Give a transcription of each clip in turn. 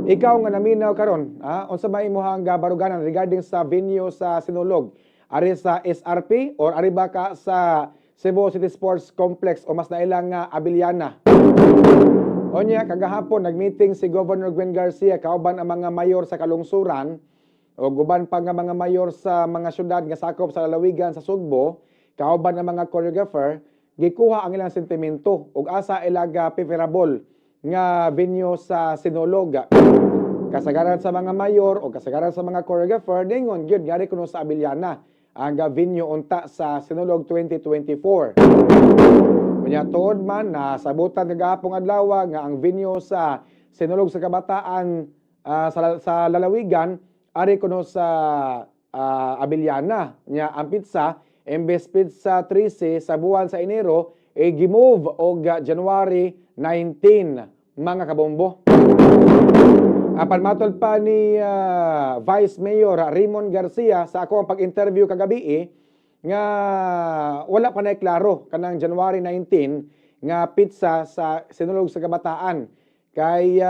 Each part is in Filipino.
Ikaw nga naminaw karon, unsa ba imong baruganan regarding sa venue sa Sinulog? Ari sa SRP or ari ba ka sa Cebu City Sports Complex o mas nailang nga Abiliana? Onya kagahapon nagmeeting si Governor Gwen Garcia kauban ang mga mayor sa kalungsuran o guban pa nga mga mayor sa mga syudad nga sakop sa lalawigan sa Sugbo, kauban ang mga choreographer, gikuha ang ilang sentimento ug asa ilaga preferable nga venue sa Sinulog. Kasagaran sa mga mayor o kasagaran sa mga choreographer ningon gyud gari kuno sa Abiliana ang venue unta sa Sinulog 2024. Unya tuod man na sabutan kagahapon adlaw nga ang venue sa Sinulog sa Kabataan sa lalawigan ari kuno sa Abiliana. Nya ang pizza imbes pizza 13 sa buwan sa Enero gimove og January 19 mga kabombo. Apan matol pa ni Vice Mayor Raymond Garcia sa ako ang pag-interview kagabi nga wala pa na klaro kanang January 19 nga pizza sa Sinulog sa Kabataan kay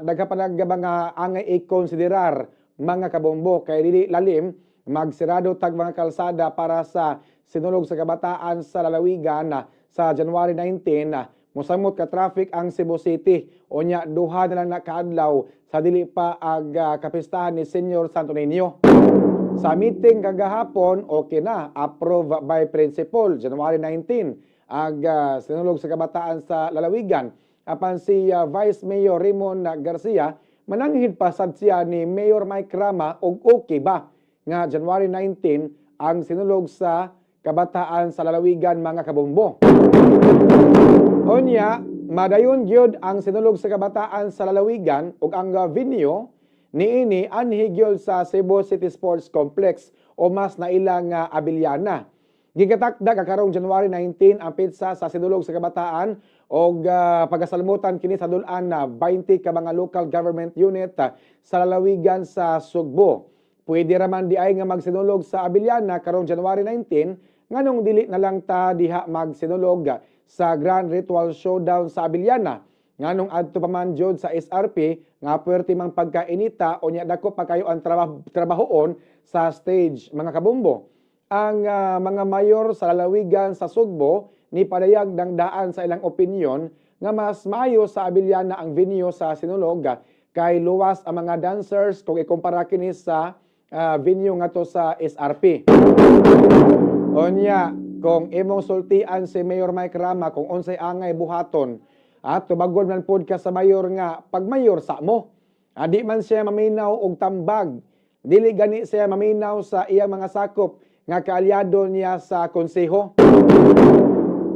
nagkapanag mga angay i-konsiderar mga kabombo kay dili lalim magsirado tag mga kalsada para sa Sinulog sa Kabataan sa lalawigan sa January 19 mosamot ka traffic ang Cebu City unya duha na lang nakaadlaw sa dili pa ag kapistahan ni Senior Santo Niño. Sa meeting kagahapon okay na approve by principal January 19 ag Sinulog sa Kabataan sa lalawigan. Apan si Vice Mayor Raymond Garcia mananghid pa sad siya ni Mayor Mike Rama og okay ba nga January 19 ang Sinulog sa Kabataan sa lalawigan mga kabombo. Onya, madayon gyud ang Sinulog sa Kabataan sa lalawigan ug ang venue niini anhi gyud sa Cebu City Sports Complex o mas nailang Abiliana. Gigatakda karong January 19 ang pizza sa Sinulog sa Kabataan og pagasalmutan kini sa dulan na 20 ka mga local government unit sa lalawigan sa Sugbo. Pwede raman di ay nga magsinulog sa Abiliana karong January 19 nganong dili na lang ta diha magsinulog sa Grand Ritual Showdown sa Abiliana. Nganong adto pa man jud sa SRP nga puwerte mang pagkainita o nya dako pa kayo ang trabahoon sa stage mga kabombo. Ang mga mayor sa lalawigan sa Sugbo ni padayag dangdaan sa ilang opinyon nga mas maayo sa Abiliana ang venue sa Sinulog kay luwas ang mga dancers kung ikumpara kini sa venue nga to sa SRP. Onya, kung imong sultian si Mayor Mike Rama kung unsay angay buhaton at tubagon man pod ka sa mayor nga pag mayor sa mo. Di man siya maminaw og tambag. Dili gani siya maminaw sa iyang mga sakop nga kaalyado niya sa konseho.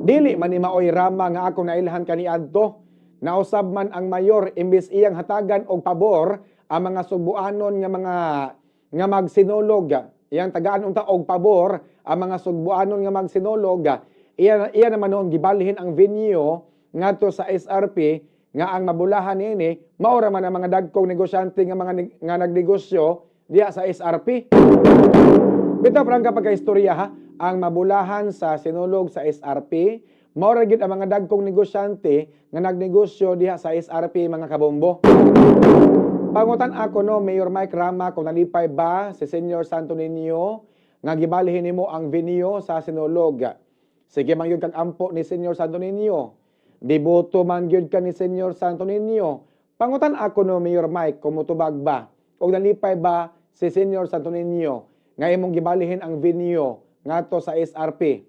Dili man ni maoy Rama nga akong nailhan kaniadto. Nausab man ang mayor imbis iyang hatagan og pabor ang mga Sugbuanon nga magsinulog. Iyang tagaan unta og pabor ang mga Sugbuanon nga magsinulog. Iya naman noon gibalhin ang venue ngadto sa SRP nga ang mabulahan niini maura man ang mga dagkong negosyante nga nagnegosyo diya sa SRP. Bitaw parang kapag istorya ang mabulahan sa Sinulog sa SRP maura gyud ang mga dagkong negosyante nga nagnegosyo diha sa SRP mga kabombo. Pangutan ako no Mayor Mike Rama kung nalipay ba si Senior Santo Niño nga gibalhin nimo ang venue sa Sinulog. Sige man gyud kag ampo ni Senior Santo Niño. Deboto man gyud ka ni Senior Santo Niño. Pangutan ako no Mayor Mike kung mutubag ba og nalipay ba si Senior Santo Niño nga imong gibalhin ang venue ngadto sa SRP.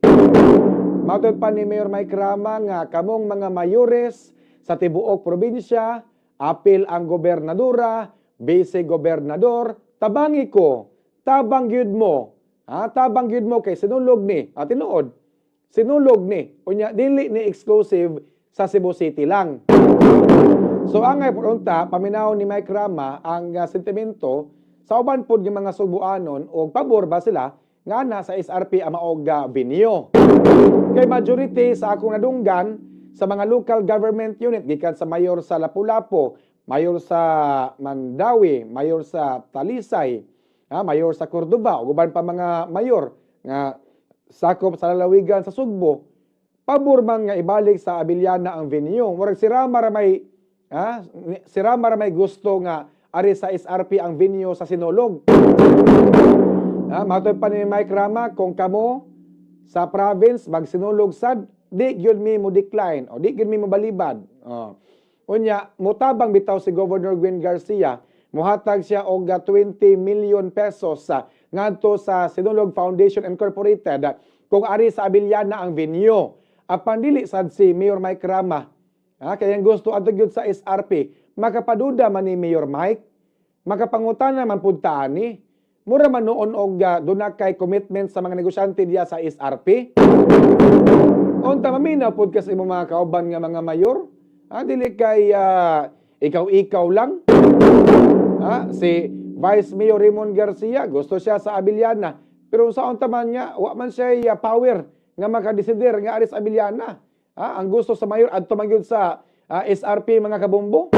Matod pa ni Mayor Mike Rama nga kamong mga mayores sa tibuok probinsya apil ang gobernadora, vice-gobernador, tabangi ko, tabang gyud mo. Tabang gyud mo kay sinulog ni. Tinuod, sinulog ni. Unya, dili ni exclusive sa Cebu City lang. So, angay punta, paminaw ni Mike Rama ang sentimento sa uban pod ng mga Sugbuanon o pabor ba sila nga na sa SRP ang maog venue. Kay majority sa akong nadunggan, sa mga local government unit gikan sa mayor sa Lapu-Lapu, mayor sa Mandawi, mayor sa Talisay, mayor sa Cordoba, ug uban pa mga mayor nga sakop sa lalawigan sa Sugbo, pabor man nga ibalik sa Abiliana ang venue. Murag si Rama ra may Si Rama may gusto nga ari sa SRP ang venue sa Sinulog. Matoy pa ni Mike Rama, kung kamo sa province magsinulog sad, di gyud mi mo decline o di gyud mi mo balibad. Unya, mutabang bitaw si Governor Gwen Garcia, muhatag siya og 20 million pesos ngadto sa Sinulog Foundation Incorporated kung ari sa Abiliana ang venue. Apan dili sad si Mayor Mike Rama, kaya gusto adto gyud sa SRP, makapaduda man ni Mayor Mike, makapangutana man pud ta ani. Mura man noon og duna kay commitment sa mga negosyante diya sa SRP. Unta maminaw pud kas imong mga kauban nga mga mayor, dili kay ikaw-ikaw lang. Si Vice Mayor Raymond Garcia gusto siya sa Abiliana, pero sa unta man niya wa man siya power nga makadesider nga ari sa Abiliana. Ang gusto sa mayor adto man gyud sa SRP mga kabombo.